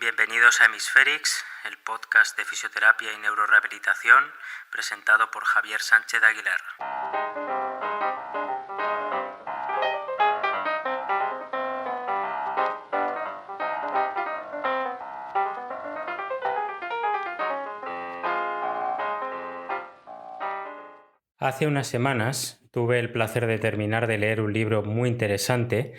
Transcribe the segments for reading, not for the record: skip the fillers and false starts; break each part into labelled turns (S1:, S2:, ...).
S1: Bienvenidos a Hemisférix, el podcast de fisioterapia y neurorehabilitación, presentado por Javier Sánchez Aguilar. Hace unas semanas tuve el placer de terminar de leer un libro muy interesante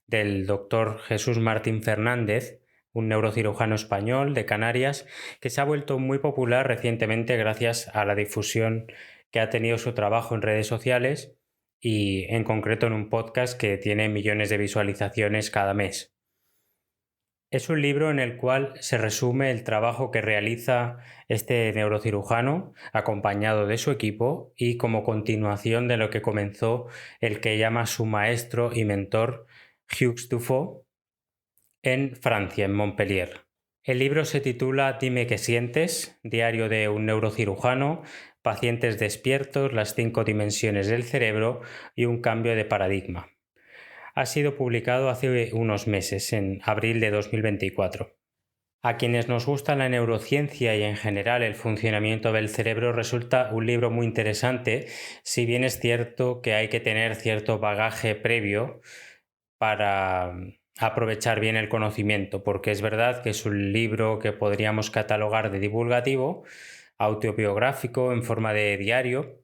S1: del doctor Jesús Martín Fernández, un neurocirujano español de Canarias, que se ha vuelto muy popular recientemente gracias a la difusión que ha tenido su trabajo en redes sociales y en concreto en un podcast que tiene millones de visualizaciones cada mes. Es un libro en el cual se resume el trabajo que realiza este neurocirujano acompañado de su equipo y como continuación de lo que comenzó el que llama su maestro y mentor Hugues Dufaux en Francia, en Montpellier. El libro se titula Dime qué sientes, diario de un neurocirujano, pacientes despiertos, las 5 dimensiones del cerebro y un cambio de paradigma. Ha sido publicado hace unos meses, en abril de 2024. A quienes nos gusta la neurociencia y en general el funcionamiento del cerebro resulta un libro muy interesante, si bien es cierto que hay que tener cierto bagaje previo para aprovechar bien el conocimiento, porque es verdad que es un libro que podríamos catalogar de divulgativo, autobiográfico en forma de diario,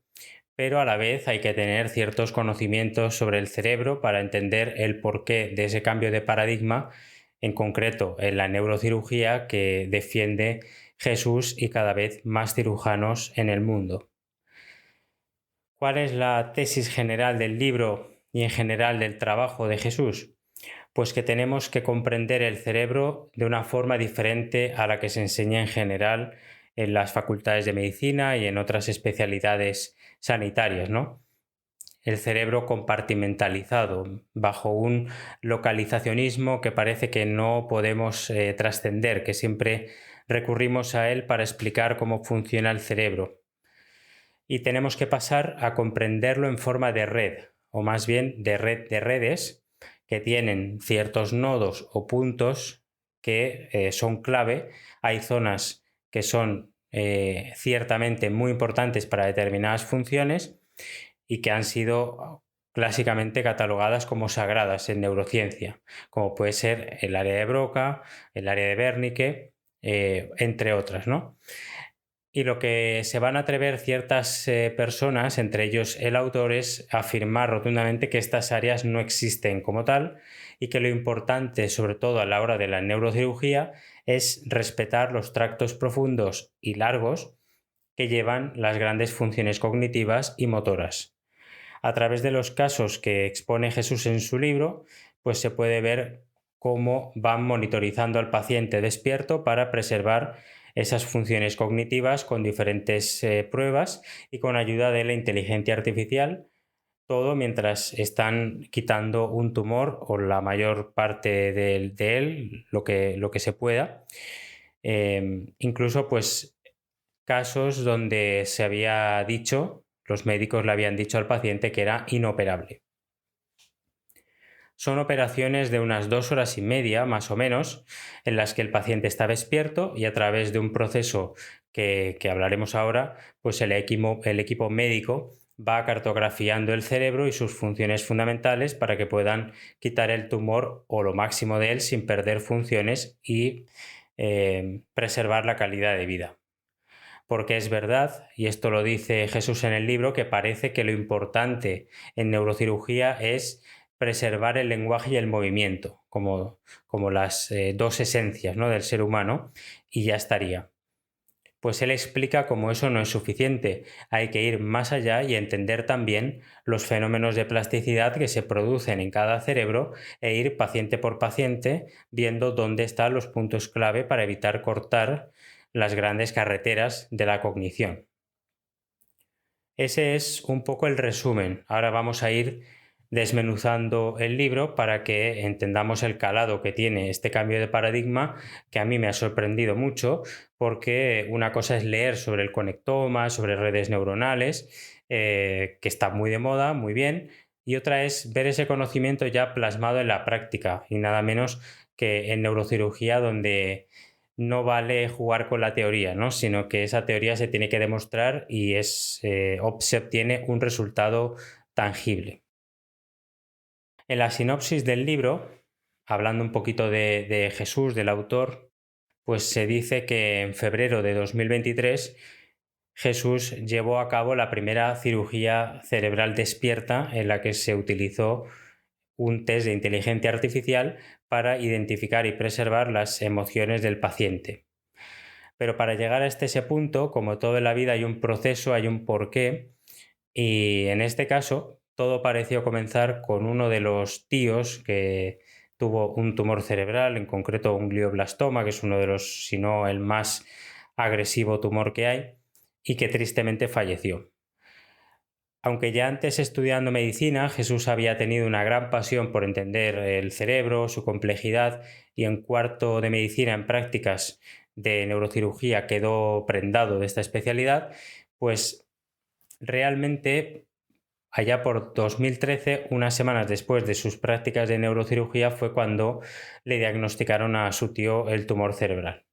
S1: pero a la vez hay que tener ciertos conocimientos sobre el cerebro para entender el porqué de ese cambio de paradigma, en concreto en la neurocirugía que defiende Jesús y cada vez más cirujanos en el mundo. ¿Cuál es la tesis general del libro y en general del trabajo de Jesús? Pues que tenemos que comprender el cerebro de una forma diferente a la que se enseña en general en las facultades de medicina y en otras especialidades sanitarias, ¿no? El cerebro compartimentalizado, bajo un localizacionismo que parece que no podemos trascender, que siempre recurrimos a él para explicar cómo funciona el cerebro. Y tenemos que pasar a comprenderlo en forma de red, o más bien de red de redes, que tienen ciertos nodos o puntos que son clave. Hay zonas que son ciertamente muy importantes para determinadas funciones y que han sido clásicamente catalogadas como sagradas en neurociencia, como puede ser el área de Broca, el área de Wernicke, entre otras, ¿no? Y lo que se van a atrever ciertas personas, entre ellos el autor, es afirmar rotundamente que estas áreas no existen como tal y que lo importante, sobre todo a la hora de la neurocirugía, es respetar los tractos profundos y largos que llevan las grandes funciones cognitivas y motoras. A través de los casos que expone Jesús en su libro, pues se puede ver cómo van monitorizando al paciente despierto para preservar esas funciones cognitivas con diferentes pruebas y con ayuda de la inteligencia artificial, todo mientras están quitando un tumor o la mayor parte de él, lo que se pueda. Incluso pues casos donde se había dicho, los médicos le habían dicho al paciente que era inoperable. Son operaciones de unas 2 horas y media, más o menos, en las que el paciente está despierto y a través de un proceso que hablaremos ahora, pues el equipo médico va cartografiando el cerebro y sus funciones fundamentales para que puedan quitar el tumor o lo máximo de él sin perder funciones y preservar la calidad de vida. Porque es verdad, y esto lo dice Jesús en el libro, que parece que lo importante en neurocirugía es preservar el lenguaje y el movimiento, como las dos esencias, ¿no?, del ser humano, y ya estaría. Pues él explica cómo eso no es suficiente, hay que ir más allá y entender también los fenómenos de plasticidad que se producen en cada cerebro e ir paciente por paciente viendo dónde están los puntos clave para evitar cortar las grandes carreteras de la cognición. Ese es un poco el resumen. Ahora vamos a ir desmenuzando el libro para que entendamos el calado que tiene este cambio de paradigma, que a mí me ha sorprendido mucho, porque una cosa es leer sobre el conectoma, sobre redes neuronales, que está muy de moda, muy bien, y otra es ver ese conocimiento ya plasmado en la práctica, y nada menos que en neurocirugía, donde no vale jugar con la teoría, ¿no? Sino que esa teoría se tiene que demostrar y se obtiene un resultado tangible. En la sinopsis del libro, hablando un poquito de Jesús, del autor, pues se dice que en febrero de 2023 Jesús llevó a cabo la primera cirugía cerebral despierta en la que se utilizó un test de inteligencia artificial para identificar y preservar las emociones del paciente. Pero para llegar a ese punto, como todo en la vida, hay un proceso, hay un porqué, y en este caso todo pareció comenzar con uno de los tíos que tuvo un tumor cerebral, en concreto un glioblastoma, que es uno de los, si no el más agresivo tumor que hay, y que tristemente falleció. Aunque ya antes estudiando medicina, Jesús había tenido una gran pasión por entender el cerebro, su complejidad, y en cuarto de medicina en prácticas de neurocirugía quedó prendado de esta especialidad, pues realmente allá por 2013, unas semanas después de sus prácticas de neurocirugía, fue cuando le diagnosticaron a su tío el tumor cerebral.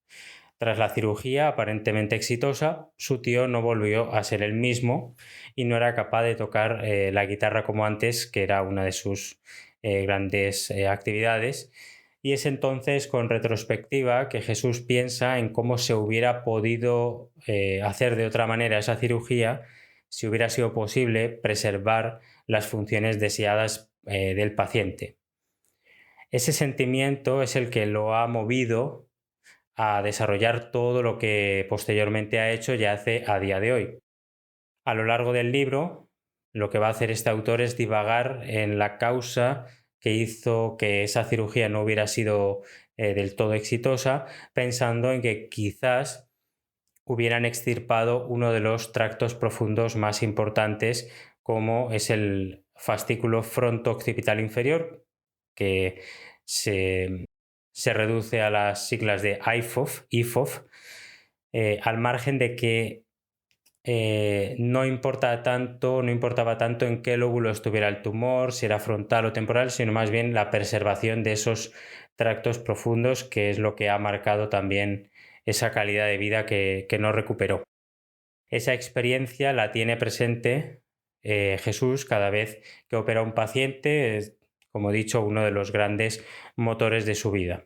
S1: Tras la cirugía aparentemente exitosa, su tío no volvió a ser el mismo y no era capaz de tocar la guitarra como antes, que era una de sus grandes actividades. Y es entonces, con retrospectiva, que Jesús piensa en cómo se hubiera podido hacer de otra manera esa cirugía si hubiera sido posible preservar las funciones deseadas del paciente. Ese sentimiento es el que lo ha movido a desarrollar todo lo que posteriormente ha hecho y hace a día de hoy. A lo largo del libro, lo que va a hacer este autor es divagar en la causa que hizo que esa cirugía no hubiera sido del todo exitosa, pensando en que quizás hubieran extirpado uno de los tractos profundos más importantes, como es el fascículo fronto-occipital inferior, que se, se reduce a las siglas de IFOF, al margen de que no importaba tanto en qué lóbulo estuviera el tumor, si era frontal o temporal, sino más bien la preservación de esos tractos profundos, que es lo que ha marcado también esa calidad de vida que no recuperó. Esa experiencia la tiene presente Jesús cada vez que opera a un paciente, es, como he dicho, uno de los grandes motores de su vida.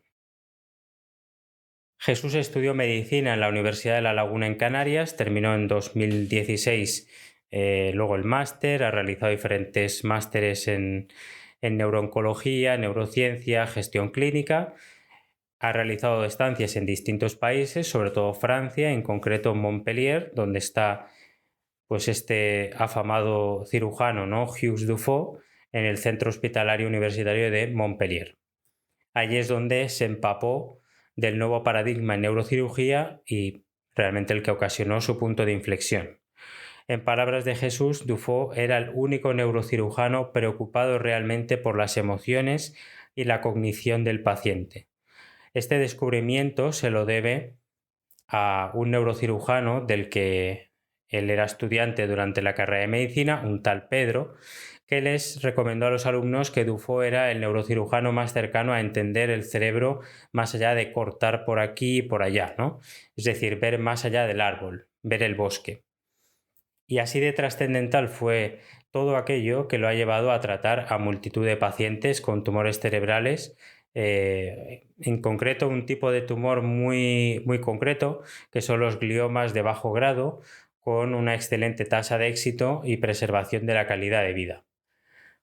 S1: Jesús estudió medicina en la Universidad de La Laguna en Canarias, terminó en 2016 luego el máster, ha realizado diferentes másteres en neurooncología, neurociencia, gestión clínica, ha realizado estancias en distintos países, sobre todo Francia, en concreto Montpellier, donde está pues este afamado cirujano, ¿no? Hugues Dufault, en el Centro Hospitalario Universitario de Montpellier. Allí es donde se empapó del nuevo paradigma en neurocirugía y realmente el que ocasionó su punto de inflexión. En palabras de Jesús, Dufault era el único neurocirujano preocupado realmente por las emociones y la cognición del paciente. Este descubrimiento se lo debe a un neurocirujano del que él era estudiante durante la carrera de medicina, un tal Pedro, que les recomendó a los alumnos que Dufault era el neurocirujano más cercano a entender el cerebro más allá de cortar por aquí y por allá, ¿no? Es decir, ver más allá del árbol, ver el bosque. Y así de trascendental fue todo aquello que lo ha llevado a tratar a multitud de pacientes con tumores cerebrales, en concreto un tipo de tumor muy, muy concreto, que son los gliomas de bajo grado, con una excelente tasa de éxito y preservación de la calidad de vida.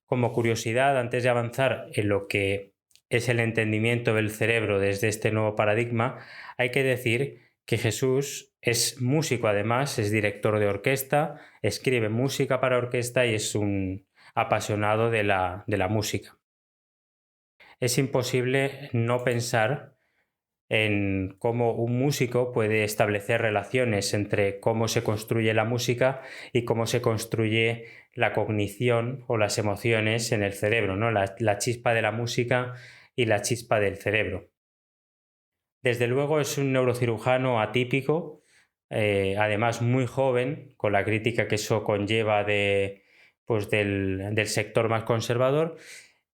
S1: Como curiosidad, antes de avanzar en lo que es el entendimiento del cerebro desde este nuevo paradigma, hay que decir que Jesús es músico además, es director de orquesta, escribe música para orquesta y es un apasionado de la música. Es imposible no pensar en cómo un músico puede establecer relaciones entre cómo se construye la música y cómo se construye la cognición o las emociones en el cerebro, ¿no? La chispa de la música y la chispa del cerebro. Desde luego es un neurocirujano atípico, además muy joven, con la crítica que eso conlleva pues, del sector más conservador,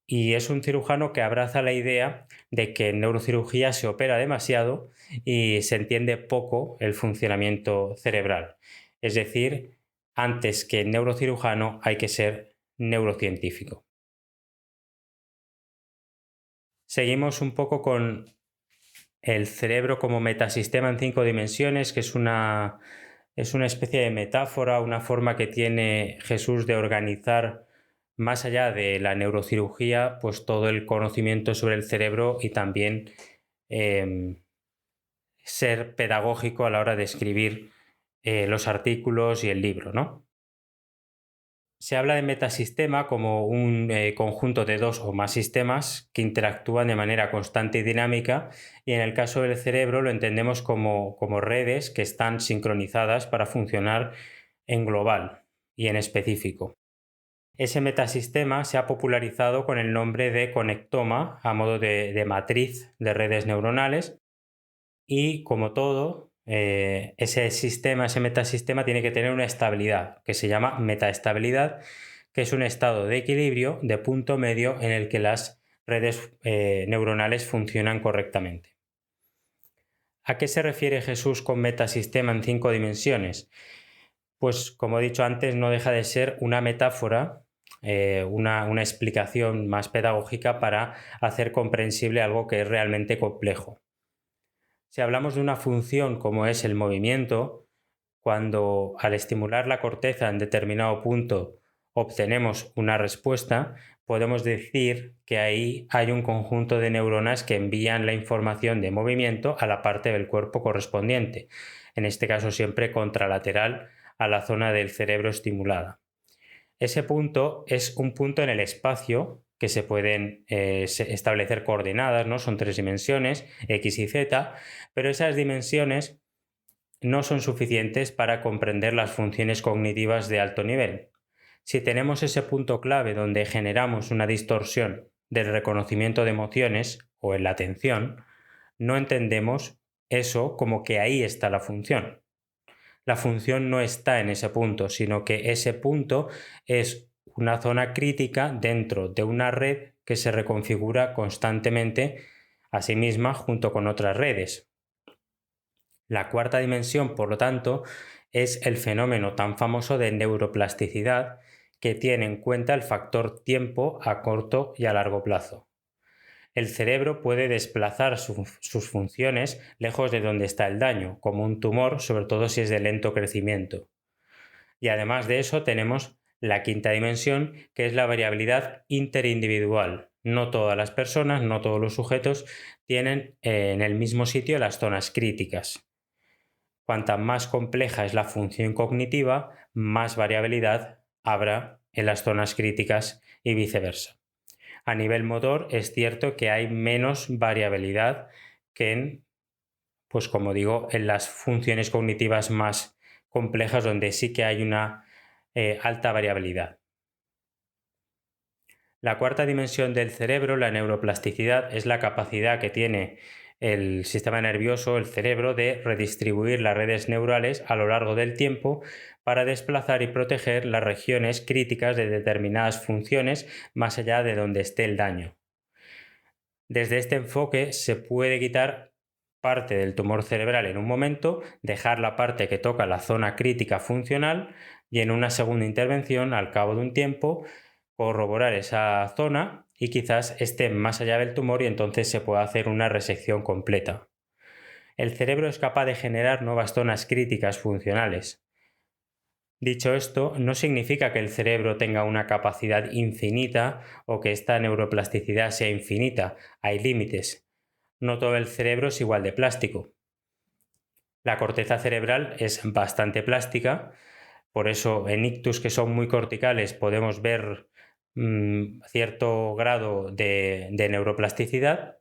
S1: y es un cirujano que abraza la idea de que en neurocirugía se opera demasiado y se entiende poco el funcionamiento cerebral. Es decir, antes que neurocirujano hay que ser neurocientífico. Seguimos un poco con el cerebro como metasistema en 5 dimensiones, que es una especie de metáfora, una forma que tiene Jesús de organizar más allá de la neurocirugía, pues todo el conocimiento sobre el cerebro y también em, ser pedagógico a la hora de escribir los artículos y el libro, ¿no? Se habla de metasistema como un conjunto de dos o más sistemas que interactúan de manera constante y dinámica, y en el caso del cerebro lo entendemos como redes que están sincronizadas para funcionar en global y en específico. Ese metasistema se ha popularizado con el nombre de conectoma a modo de matriz de redes neuronales, y como todo, ese sistema, ese metasistema tiene que tener una estabilidad que se llama metaestabilidad, que es un estado de equilibrio, de punto medio en el que las redes neuronales funcionan correctamente. ¿A qué se refiere Jesús con metasistema en 5 dimensiones? Pues como he dicho antes, no deja de ser una metáfora, una explicación más pedagógica para hacer comprensible algo que es realmente complejo. Si hablamos de una función como es el movimiento, cuando al estimular la corteza en determinado punto obtenemos una respuesta, podemos decir que ahí hay un conjunto de neuronas que envían la información de movimiento a la parte del cuerpo correspondiente, en este caso siempre contralateral a la zona del cerebro estimulada. Ese punto es un punto en el espacio que se pueden establecer coordenadas, ¿no? Son 3 dimensiones, X y Z, pero esas dimensiones no son suficientes para comprender las funciones cognitivas de alto nivel. Si tenemos ese punto clave donde generamos una distorsión del reconocimiento de emociones o en la atención, no entendemos eso como que ahí está la función. La función no está en ese punto, sino que ese punto es una zona crítica dentro de una red que se reconfigura constantemente a sí misma junto con otras redes. La cuarta dimensión, por lo tanto, es el fenómeno tan famoso de neuroplasticidad, que tiene en cuenta el factor tiempo a corto y a largo plazo. El cerebro puede desplazar sus funciones lejos de donde está el daño, como un tumor, sobre todo si es de lento crecimiento. Y además de eso tenemos la quinta dimensión, que es la variabilidad interindividual. No todas las personas, no todos los sujetos tienen en el mismo sitio las zonas críticas. Cuanta más compleja es la función cognitiva, más variabilidad habrá en las zonas críticas y viceversa. A nivel motor es cierto que hay menos variabilidad que en, pues como digo, en las funciones cognitivas más complejas, donde sí que hay una alta variabilidad. La cuarta dimensión del cerebro, la neuroplasticidad, es la capacidad que tiene el sistema nervioso, el cerebro, de redistribuir las redes neurales a lo largo del tiempo para desplazar y proteger las regiones críticas de determinadas funciones más allá de donde esté el daño. Desde este enfoque se puede quitar parte del tumor cerebral en un momento, dejar la parte que toca la zona crítica funcional y en una segunda intervención, al cabo de un tiempo, corroborar esa zona y quizás esté más allá del tumor y entonces se pueda hacer una resección completa. El cerebro es capaz de generar nuevas zonas críticas funcionales. Dicho esto, no significa que el cerebro tenga una capacidad infinita o que esta neuroplasticidad sea infinita. Hay límites. No todo el cerebro es igual de plástico. La corteza cerebral es bastante plástica, por eso en ictus que son muy corticales podemos ver cierto grado de neuroplasticidad,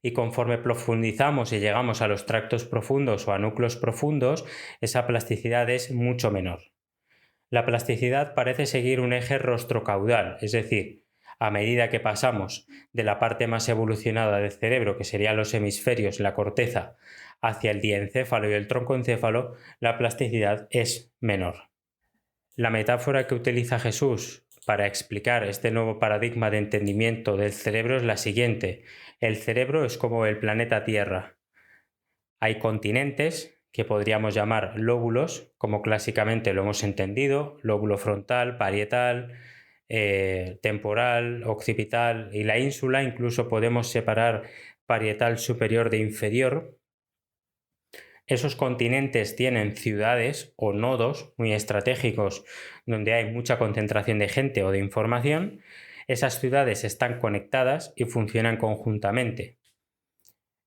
S1: y conforme profundizamos y llegamos a los tractos profundos o a núcleos profundos, esa plasticidad es mucho menor. La plasticidad parece seguir un eje rostrocaudal, es decir, a medida que pasamos de la parte más evolucionada del cerebro, que serían los hemisferios, la corteza, hacia el diencéfalo y el troncoencéfalo, la plasticidad es menor. La metáfora que utiliza Jesús para explicar este nuevo paradigma de entendimiento del cerebro es la siguiente. El cerebro es como el planeta Tierra. Hay continentes que podríamos llamar lóbulos, como clásicamente lo hemos entendido, lóbulo frontal, parietal, temporal, occipital y la ínsula. Incluso podemos separar parietal superior de inferior. Esos continentes tienen ciudades o nodos muy estratégicos donde hay mucha concentración de gente o de información. Esas ciudades están conectadas y funcionan conjuntamente.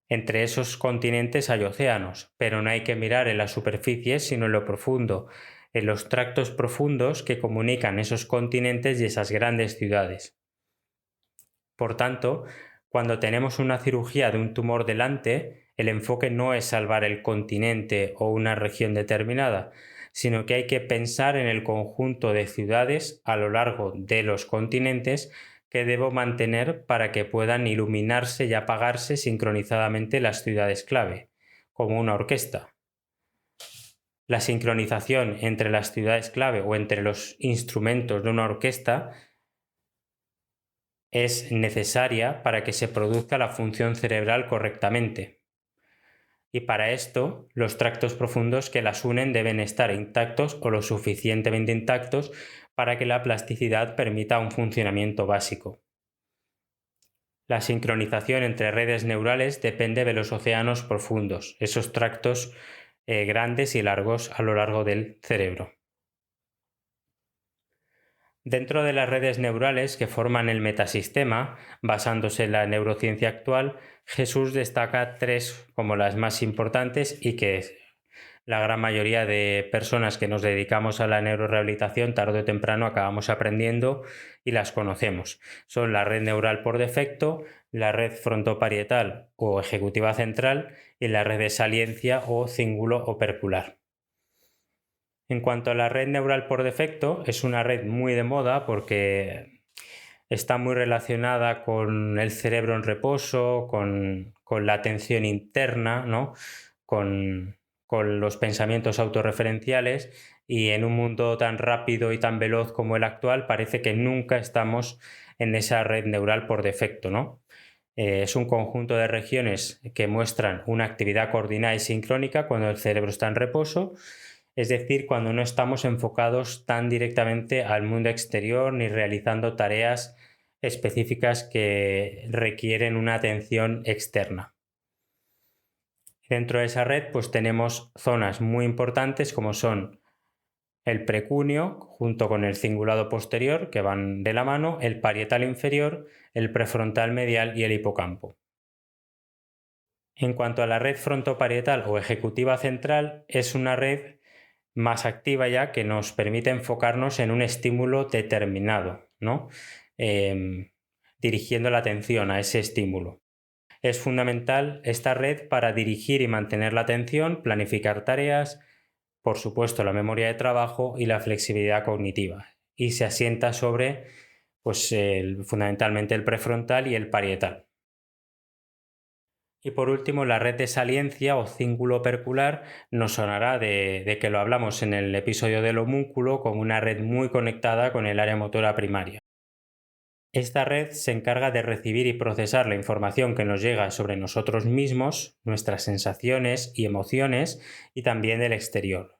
S1: Entre esos continentes hay océanos, pero no hay que mirar en la superficie, sino en lo profundo, en los tractos profundos que comunican esos continentes y esas grandes ciudades. Por tanto, cuando tenemos una cirugía de un tumor delante, el enfoque no es salvar el continente o una región determinada, sino que hay que pensar en el conjunto de ciudades a lo largo de los continentes que debo mantener para que puedan iluminarse y apagarse sincronizadamente las ciudades clave, como una orquesta. La sincronización entre las ciudades clave o entre los instrumentos de una orquesta es necesaria para que se produzca la función cerebral correctamente. Y para esto, los tractos profundos que las unen deben estar intactos o lo suficientemente intactos para que la plasticidad permita un funcionamiento básico. La sincronización entre redes neurales depende de los océanos profundos, esos tractos grandes y largos a lo largo del cerebro. Dentro de las redes neurales que forman el metasistema, basándose en la neurociencia actual, Jesús destaca 3 como las más importantes y que la gran mayoría de personas que nos dedicamos a la neurorehabilitación tarde o temprano acabamos aprendiendo y las conocemos. Son la red neural por defecto, la red frontoparietal o ejecutiva central y la red de saliencia o cíngulo opercular. En cuanto a la red neural por defecto, es una red muy de moda porque está muy relacionada con el cerebro en reposo, con la atención interna, ¿no? con los pensamientos autorreferenciales, y en un mundo tan rápido y tan veloz como el actual parece que nunca estamos en esa red neural por defecto, ¿no? Es un conjunto de regiones que muestran una actividad coordinada y sincrónica cuando el cerebro está en reposo, es decir, cuando no estamos enfocados tan directamente al mundo exterior ni realizando tareas específicas que requieren una atención externa. Dentro de esa red, pues tenemos zonas muy importantes como son el precúneo junto con el cingulado posterior, que van de la mano, el parietal inferior, el prefrontal medial y el hipocampo. En cuanto a la red frontoparietal o ejecutiva central, es una red más activa ya que nos permite enfocarnos en un estímulo determinado, ¿no? Dirigiendo la atención a ese estímulo. Es fundamental esta red para dirigir y mantener la atención, planificar tareas, por supuesto la memoria de trabajo y la flexibilidad cognitiva. Y se asienta sobre pues, fundamentalmente el prefrontal y el parietal. Y por último, la red de saliencia o cíngulo opercular nos sonará de que lo hablamos en el episodio del homúnculo como una red muy conectada con el área motora primaria. Esta red se encarga de recibir y procesar la información que nos llega sobre nosotros mismos, nuestras sensaciones y emociones, y también del exterior.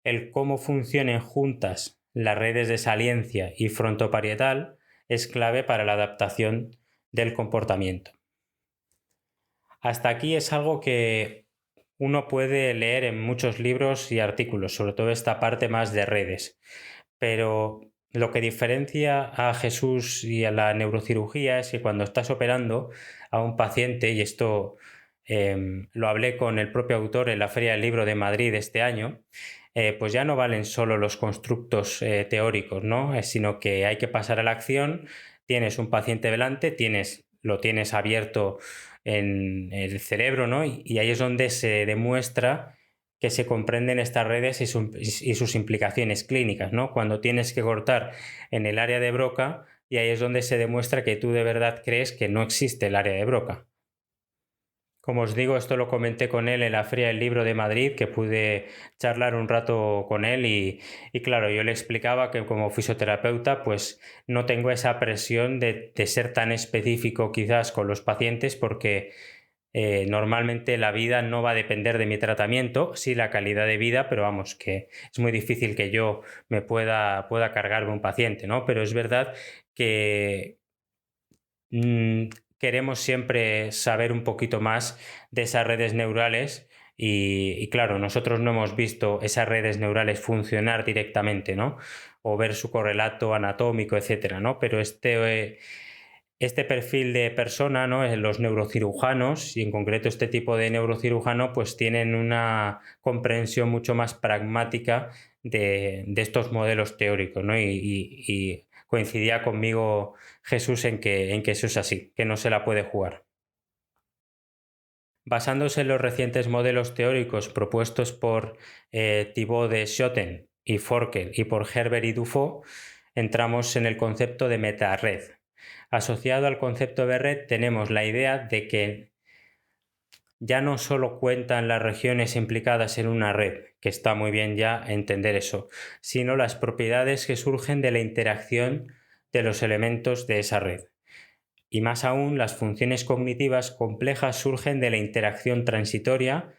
S1: El cómo funcionen juntas las redes de saliencia y frontoparietal es clave para la adaptación del comportamiento. Hasta aquí es algo que uno puede leer en muchos libros y artículos, sobre todo esta parte más de redes. Pero lo que diferencia a Jesús y a la neurocirugía es que cuando estás operando a un paciente, y esto lo hablé con el propio autor en la Feria del Libro de Madrid este año, pues ya no valen solo los constructos teóricos, ¿no? Sino que hay que pasar a la acción. Tienes un paciente delante, lo tienes abierto en el cerebro, ¿no? Y ahí es donde se demuestra que se comprenden estas redes y sus implicaciones clínicas, ¿no? Cuando tienes que cortar en el área de Broca, y ahí es donde se demuestra que tú de verdad crees que no existe el área de Broca. Como os digo, esto lo comenté con él en la Feria del Libro de Madrid, que pude charlar un rato con él y claro, yo le explicaba que como fisioterapeuta pues no tengo esa presión de ser tan específico quizás con los pacientes porque normalmente la vida no va a depender de mi tratamiento, sí la calidad de vida, pero vamos, que es muy difícil que yo pueda cargarme un paciente, ¿no? Pero es verdad que, mm, queremos siempre saber un poquito más de esas redes neurales y claro, nosotros no hemos visto esas redes neurales funcionar directamente, ¿no? O ver su correlato anatómico, etcétera, ¿no? Pero este perfil de persona, ¿no? Los neurocirujanos, y en concreto este tipo de neurocirujano, pues tienen una comprensión mucho más pragmática de estos modelos teóricos, ¿no? Y coincidía conmigo Jesús en que eso es así, que no se la puede jugar. Basándose en los recientes modelos teóricos propuestos por Thibaut de Schotten y Forkel y por Herbert y Dufaux, entramos en el concepto de metared. Asociado al concepto de red tenemos la idea de que ya no solo cuentan las regiones implicadas en una red, que está muy bien ya entender eso, sino las propiedades que surgen de la interacción de los elementos de esa red. Y más aún, las funciones cognitivas complejas surgen de la interacción transitoria,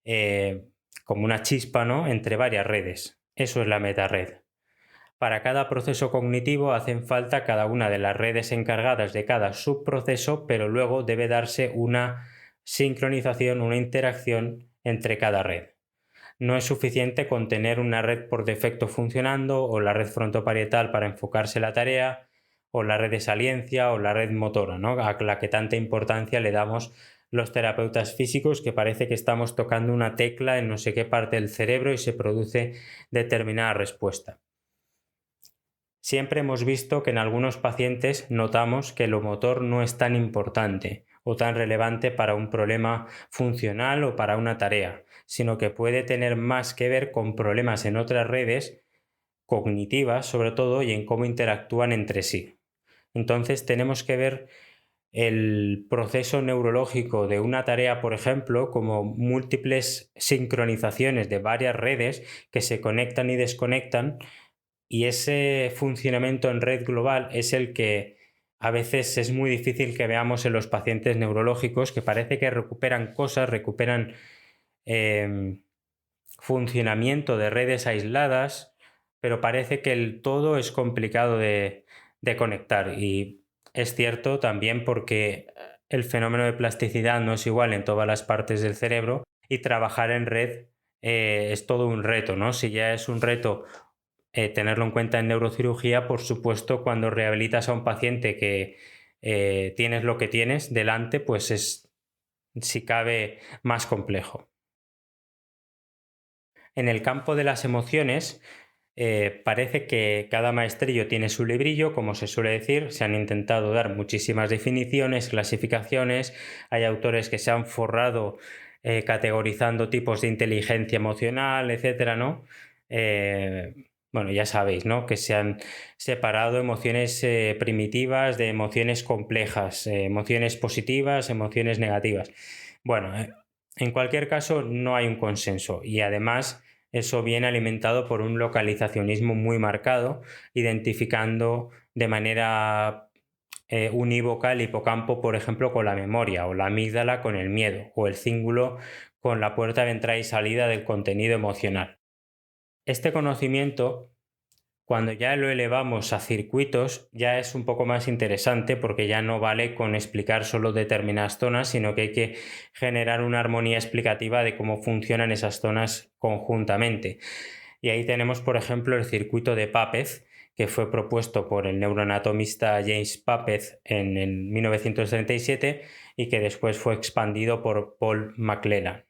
S1: eh, como una chispa, ¿no?, entre varias redes. Eso es la metared. Para cada proceso cognitivo hacen falta cada una de las redes encargadas de cada subproceso, pero luego debe darse una sincronización, una interacción entre cada red. No es suficiente con tener una red por defecto funcionando o la red frontoparietal para enfocarse la tarea o la red de saliencia o la red motora, ¿no?, a la que tanta importancia le damos los terapeutas físicos, que parece que estamos tocando una tecla en no sé qué parte del cerebro y se produce determinada respuesta. Siempre hemos visto que en algunos pacientes notamos que lo motor no es tan importante o tan relevante para un problema funcional o para una tarea, sino que puede tener más que ver con problemas en otras redes cognitivas, sobre todo, y en cómo interactúan entre sí. Entonces tenemos que ver el proceso neurológico de una tarea, por ejemplo, como múltiples sincronizaciones de varias redes que se conectan y desconectan, y ese funcionamiento en red global es el que a veces es muy difícil que veamos en los pacientes neurológicos, que parece que recuperan cosas, recuperan eh, funcionamiento de redes aisladas, pero parece que el todo es complicado de conectar. Y es cierto también porque el fenómeno de plasticidad no es igual en todas las partes del cerebro y trabajar en red es todo un reto, ¿no? Si ya es un reto tenerlo en cuenta en neurocirugía, por supuesto, cuando rehabilitas a un paciente que tienes lo que tienes delante, pues es, si cabe, más complejo. En el campo de las emociones, parece que cada maestrillo tiene su librillo, como se suele decir. Se han intentado dar muchísimas definiciones, clasificaciones. Hay autores que se han forrado categorizando tipos de inteligencia emocional, etcétera, ¿no? Eh, bueno, ya sabéis, ¿no?, que se han separado emociones primitivas de emociones complejas, emociones positivas, emociones negativas. Bueno, en cualquier caso, no hay un consenso y además eso viene alimentado por un localizacionismo muy marcado, identificando de manera unívoca el hipocampo, por ejemplo, con la memoria, o la amígdala con el miedo, o el cíngulo con la puerta de entrada y salida del contenido emocional. Este conocimiento, cuando ya lo elevamos a circuitos, ya es un poco más interesante porque ya no vale con explicar solo determinadas zonas, sino que hay que generar una armonía explicativa de cómo funcionan esas zonas conjuntamente. Y ahí tenemos, por ejemplo, el circuito de Papez, que fue propuesto por el neuroanatomista James Papez en el 1937 y que después fue expandido por Paul MacLean.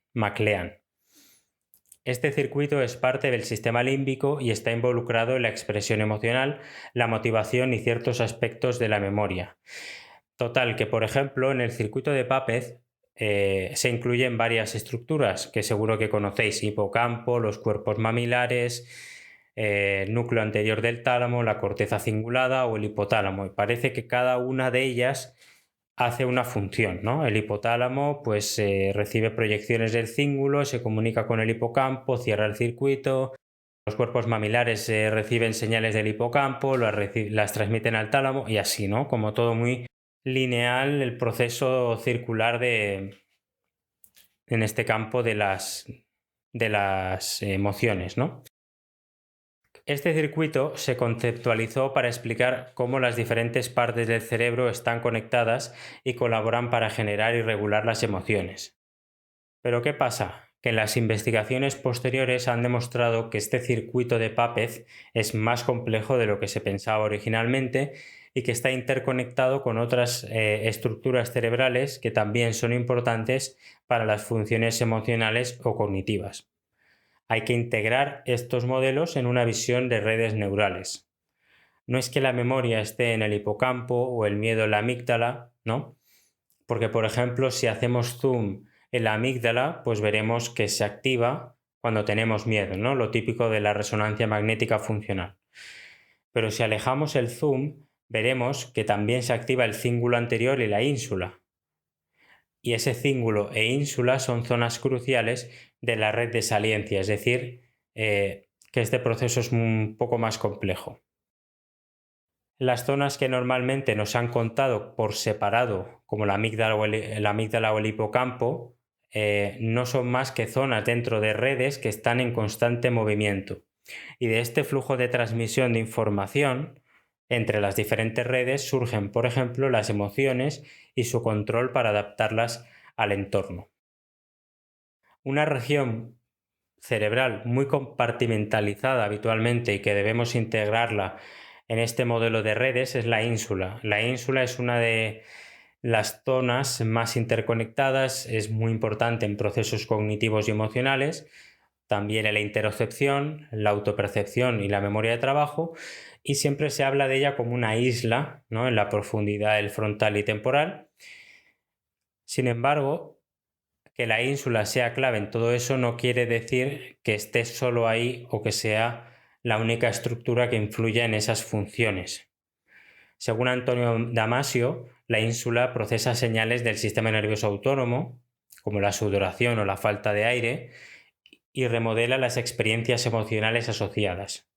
S1: Este circuito es parte del sistema límbico y está involucrado en la expresión emocional, la motivación y ciertos aspectos de la memoria. Total, que por ejemplo en el circuito de Papez se incluyen varias estructuras que seguro que conocéis: hipocampo, los cuerpos mamilares, el núcleo anterior del tálamo, la corteza cingulada o el hipotálamo. Y parece que cada una de ellas hace una función, ¿no? El hipotálamo pues recibe proyecciones del cíngulo, se comunica con el hipocampo, cierra el circuito. Los cuerpos mamilares reciben señales del hipocampo, las transmiten al tálamo y así, ¿no? Como todo muy lineal el proceso circular en este campo de las emociones, ¿no? Este circuito se conceptualizó para explicar cómo las diferentes partes del cerebro están conectadas y colaboran para generar y regular las emociones. Pero ¿qué pasa? Que las investigaciones posteriores han demostrado que este circuito de Pápez es más complejo de lo que se pensaba originalmente y que está interconectado con otras estructuras cerebrales que también son importantes para las funciones emocionales o cognitivas. Hay que integrar estos modelos en una visión de redes neurales. No es que la memoria esté en el hipocampo o el miedo en la amígdala, ¿no? Porque, por ejemplo, si hacemos zoom en la amígdala, pues veremos que se activa cuando tenemos miedo, ¿no? Lo típico de la resonancia magnética funcional. Pero si alejamos el zoom, veremos que también se activa el cíngulo anterior y la ínsula. Y ese cíngulo e ínsula son zonas cruciales de la red de saliencia, es decir, que este proceso es un poco más complejo. Las zonas que normalmente nos han contado por separado, como la amígdala o el hipocampo, no son más que zonas dentro de redes que están en constante movimiento. Y de este flujo de transmisión de información entre las diferentes redes surgen, por ejemplo, las emociones y su control para adaptarlas al entorno. Una región cerebral muy compartimentalizada habitualmente y que debemos integrarla en este modelo de redes es la ínsula. La ínsula es una de las zonas más interconectadas, es muy importante en procesos cognitivos y emocionales, también en la interocepción, la autopercepción y la memoria de trabajo, y siempre se habla de ella como una isla, ¿no? En la profundidad del frontal y temporal. Sin embargo, que la ínsula sea clave en todo eso no quiere decir que esté solo ahí o que sea la única estructura que influya en esas funciones. Según Antonio Damasio, la ínsula procesa señales del sistema nervioso autónomo, como la sudoración o la falta de aire, y remodela las experiencias emocionales asociadas.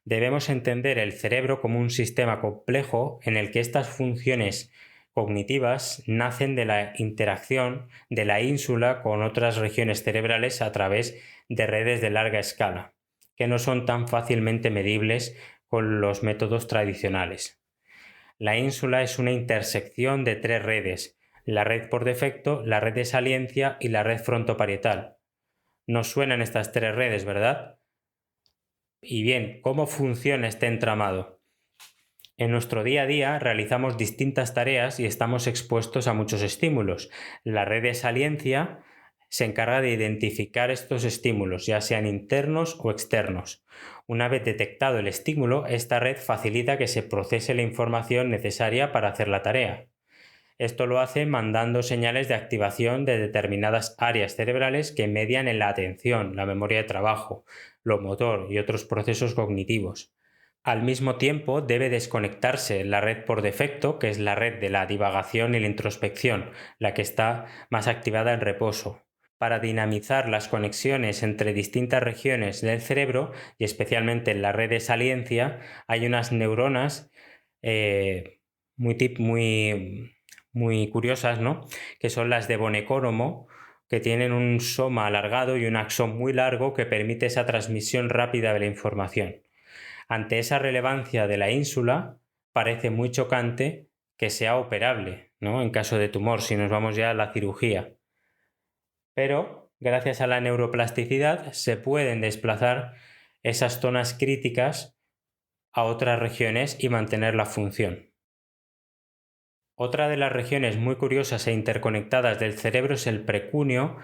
S1: Debemos entender el cerebro como un sistema complejo en el que estas funciones cognitivas nacen de la interacción de la ínsula con otras regiones cerebrales a través de redes de larga escala, que no son tan fácilmente medibles con los métodos tradicionales. La ínsula es una intersección de tres redes: la red por defecto, la red de saliencia y la red frontoparietal. Nos suenan estas tres redes, ¿verdad? Y bien, ¿cómo funciona este entramado? En nuestro día a día realizamos distintas tareas y estamos expuestos a muchos estímulos. La red de saliencia se encarga de identificar estos estímulos, ya sean internos o externos. Una vez detectado el estímulo, esta red facilita que se procese la información necesaria para hacer la tarea. Esto lo hace mandando señales de activación de determinadas áreas cerebrales que median en la atención, la memoria de trabajo, lo motor y otros procesos cognitivos. Al mismo tiempo, debe desconectarse la red por defecto, que es la red de la divagación y la introspección, la que está más activada en reposo, para dinamizar las conexiones entre distintas regiones del cerebro y especialmente en la red de saliencia. Hay unas neuronas muy muy curiosas, ¿no? Que son las de Bonecóromo, que tienen un soma alargado y un axón muy largo que permite esa transmisión rápida de la información. Ante esa relevancia de la ínsula, parece muy chocante que sea operable, ¿no? En caso de tumor, si nos vamos ya a la cirugía. Pero, gracias a la neuroplasticidad, se pueden desplazar esas zonas críticas a otras regiones y mantener la función. Otra de las regiones muy curiosas e interconectadas del cerebro es el precúneo,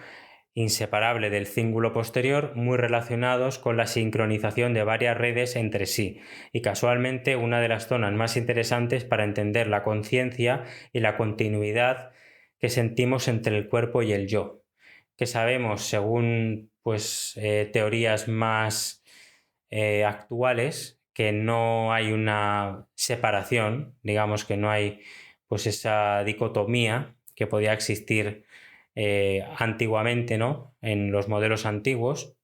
S1: inseparable del cíngulo posterior, muy relacionados con la sincronización de varias redes entre sí, y casualmente una de las zonas más interesantes para entender la conciencia y la continuidad que sentimos entre el cuerpo y el yo, que sabemos, según teorías más actuales, que no hay una separación, digamos que no hay pues esa dicotomía que podía existir antiguamente, ¿no? En los modelos antiguos,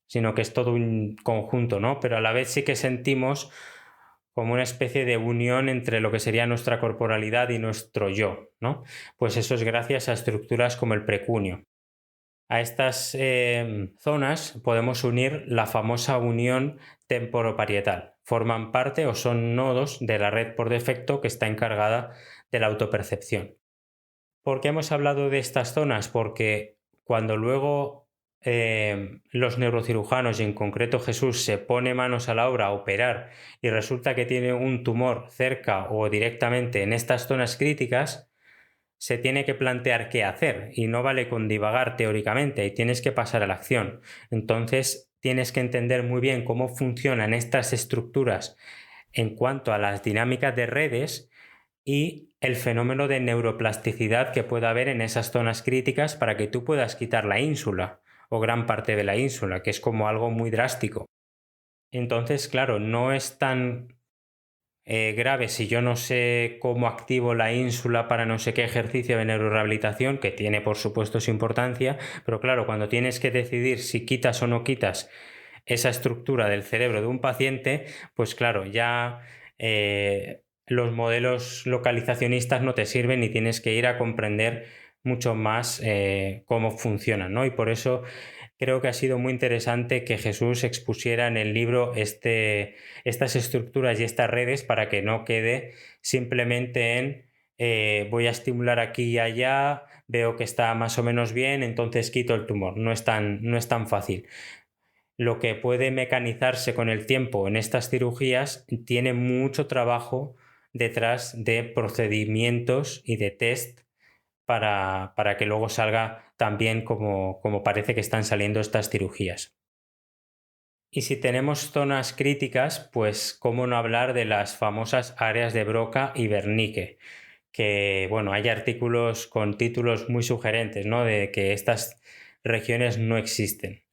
S1: sino que es todo un conjunto, ¿no? Pero a la vez sí que sentimos como una especie de unión entre lo que sería nuestra corporalidad y nuestro yo, ¿no? Pues eso es gracias a estructuras como el precunio. A estas zonas podemos unir la famosa unión temporoparietal. Forman parte o son nodos de la red por defecto que está encargada de la autopercepción. ¿Por qué hemos hablado de estas zonas? Porque cuando luego los neurocirujanos y en concreto Jesús se pone manos a la obra a operar y resulta que tiene un tumor cerca o directamente en estas zonas críticas, se tiene que plantear qué hacer y no vale con divagar teóricamente y tienes que pasar a la acción. Entonces tienes que entender muy bien cómo funcionan estas estructuras en cuanto a las dinámicas de redes y el fenómeno de neuroplasticidad que pueda haber en esas zonas críticas para que tú puedas quitar la ínsula o gran parte de la ínsula, que es como algo muy drástico. Entonces, claro, no es tan grave si yo no sé cómo activo la ínsula para no sé qué ejercicio de neurorehabilitación, que tiene por supuesto su importancia, pero claro, cuando tienes que decidir si quitas o no quitas esa estructura del cerebro de un paciente, pues claro, ya los modelos localizacionistas no te sirven y tienes que ir a comprender mucho más cómo funcionan, ¿no? Y por eso creo que ha sido muy interesante que Jesús expusiera en el libro estas estructuras y estas redes para que no quede simplemente en voy a estimular aquí y allá, veo que está más o menos bien, entonces quito el tumor. No es tan fácil. Lo que puede mecanizarse con el tiempo en estas cirugías tiene mucho trabajo detrás de procedimientos y de test para que luego salga tan bien como parece que están saliendo estas cirugías. Y si tenemos zonas críticas, pues cómo no hablar de las famosas áreas de Broca y Wernicke, que bueno, hay artículos con títulos muy sugerentes, ¿no? De que estas regiones no existen.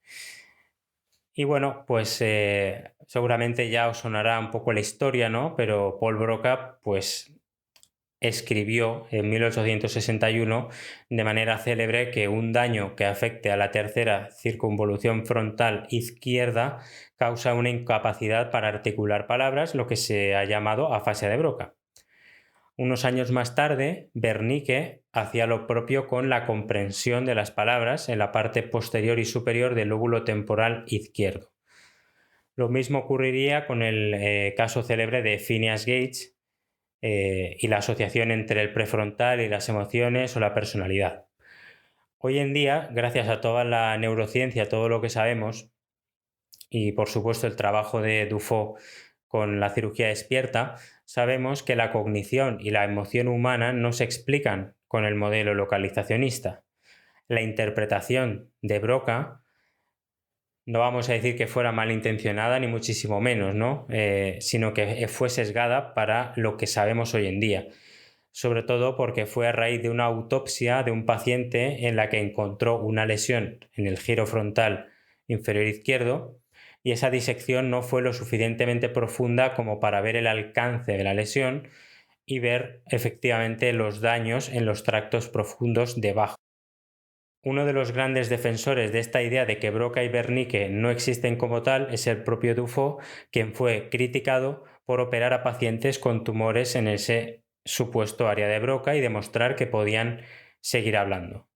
S1: Y bueno, pues seguramente ya os sonará un poco la historia, ¿no? Pero Paul Broca, pues escribió en 1861 de manera célebre que un daño que afecte a la tercera circunvolución frontal izquierda causa una incapacidad para articular palabras, lo que se ha llamado afasia de Broca. Unos años más tarde, Wernicke hacía lo propio con la comprensión de las palabras en la parte posterior y superior del lóbulo temporal izquierdo. Lo mismo ocurriría con el caso célebre de Phineas Gage, y la asociación entre el prefrontal y las emociones o la personalidad. Hoy en día, gracias a toda la neurociencia, todo lo que sabemos, y por supuesto el trabajo de Dufault con la cirugía despierta, sabemos que la cognición y la emoción humana no se explican con el modelo localizacionista. La interpretación de Broca no vamos a decir que fuera malintencionada ni muchísimo menos, ¿no? Sino que fue sesgada para lo que sabemos hoy en día. Sobre todo porque fue a raíz de una autopsia de un paciente en la que encontró una lesión en el giro frontal inferior izquierdo y esa disección no fue lo suficientemente profunda como para ver el alcance de la lesión y ver efectivamente los daños en los tractos profundos debajo. Uno de los grandes defensores de esta idea de que Broca y Wernicke no existen como tal es el propio Dufault, quien fue criticado por operar a pacientes con tumores en ese supuesto área de Broca y demostrar que podían seguir hablando.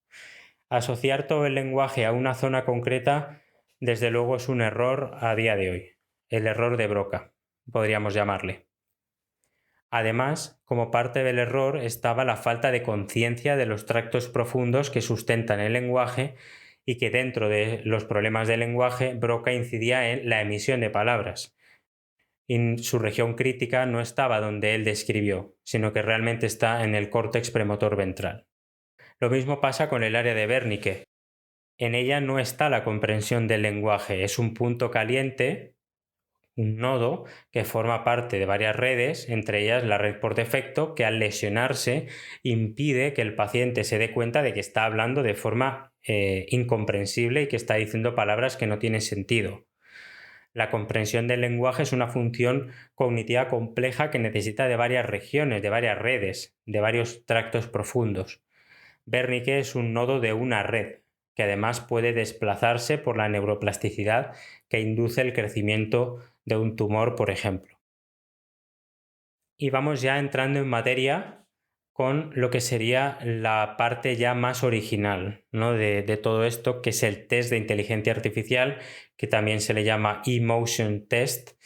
S1: Asociar todo el lenguaje a una zona concreta, desde luego, es un error a día de hoy. El error de Broca, podríamos llamarle. Además, como parte del error estaba la falta de conciencia de los tractos profundos que sustentan el lenguaje y que dentro de los problemas del lenguaje Broca incidía en la emisión de palabras. Y su región crítica no estaba donde él describió, sino que realmente está en el córtex premotor ventral. Lo mismo pasa con el área de Wernicke. En ella no está la comprensión del lenguaje, es un punto caliente, un nodo que forma parte de varias redes, entre ellas la red por defecto, que al lesionarse impide que el paciente se dé cuenta de que está hablando de forma incomprensible y que está diciendo palabras que no tienen sentido. La comprensión del lenguaje es una función cognitiva compleja que necesita de varias regiones, de varias redes, de varios tractos profundos. Wernicke es un nodo de una red, que además puede desplazarse por la neuroplasticidad que induce el crecimiento de un tumor, por ejemplo. Y vamos ya entrando en materia con lo que sería la parte ya más original, ¿no? de todo esto, que es el test de inteligencia artificial, que también se le llama Emotion Test,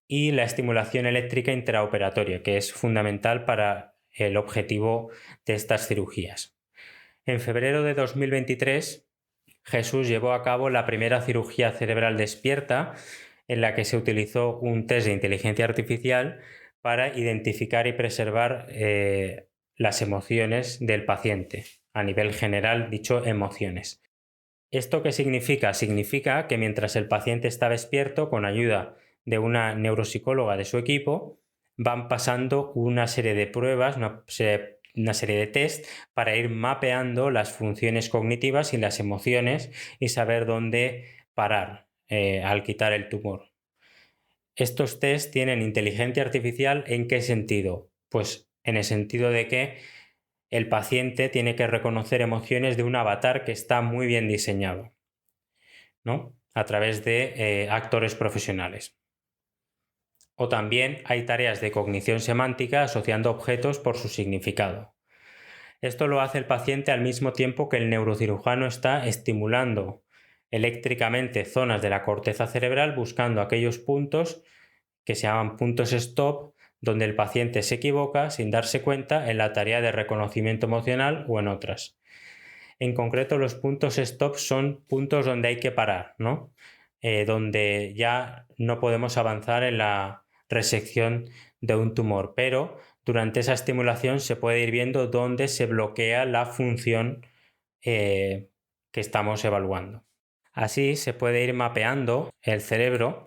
S1: y la estimulación eléctrica intraoperatoria, que es fundamental para el objetivo de estas cirugías. En febrero de 2023, Jesús llevó a cabo la primera cirugía cerebral despierta, en la que se utilizó un test de inteligencia artificial para identificar y preservar las emociones del paciente, a nivel general dicho emociones. ¿Esto qué significa? Significa que mientras el paciente está despierto, con ayuda de una neuropsicóloga de su equipo, van pasando una serie de pruebas, una serie de test para ir mapeando las funciones cognitivas y las emociones y saber dónde parar al quitar el tumor. Estos test tienen inteligencia artificial. ¿En qué sentido? Pues en el sentido de que el paciente tiene que reconocer emociones de un avatar que está muy bien diseñado, ¿no? A través de actores profesionales. O también hay tareas de cognición semántica asociando objetos por su significado. Esto lo hace el paciente al mismo tiempo que el neurocirujano está estimulando eléctricamente zonas de la corteza cerebral, buscando aquellos puntos que se llaman puntos stop, donde el paciente se equivoca sin darse cuenta en la tarea de reconocimiento emocional o en otras. En concreto, los puntos stop son puntos donde hay que parar, ¿no? Donde ya no podemos avanzar en la resección de un tumor, pero durante esa estimulación se puede ir viendo dónde se bloquea la función que estamos evaluando. Así se puede ir mapeando el cerebro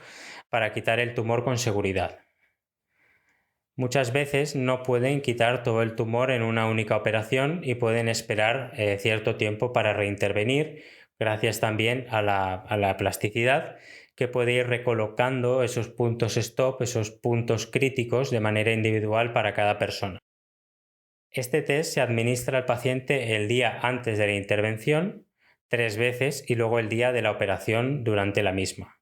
S1: para quitar el tumor con seguridad. Muchas veces no pueden quitar todo el tumor en una única operación y pueden esperar cierto tiempo para reintervenir, gracias también a la plasticidad, que puede ir recolocando esos puntos stop, esos puntos críticos de manera individual para cada persona. Este test se administra al paciente el día antes de la intervención, 3 veces, y luego el día de la operación durante la misma.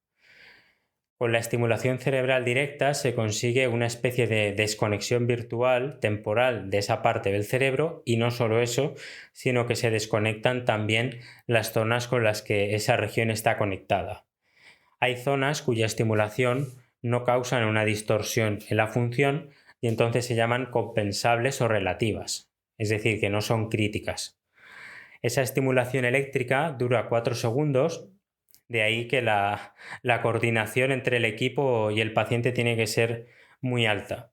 S1: Con la estimulación cerebral directa se consigue una especie de desconexión virtual temporal de esa parte del cerebro, y no solo eso, sino que se desconectan también las zonas con las que esa región está conectada. Hay zonas cuya estimulación no causa una distorsión en la función y entonces se llaman compensables o relativas, es decir, que no son críticas. Esa estimulación eléctrica dura 4 segundos. De ahí que la coordinación entre el equipo y el paciente tiene que ser muy alta.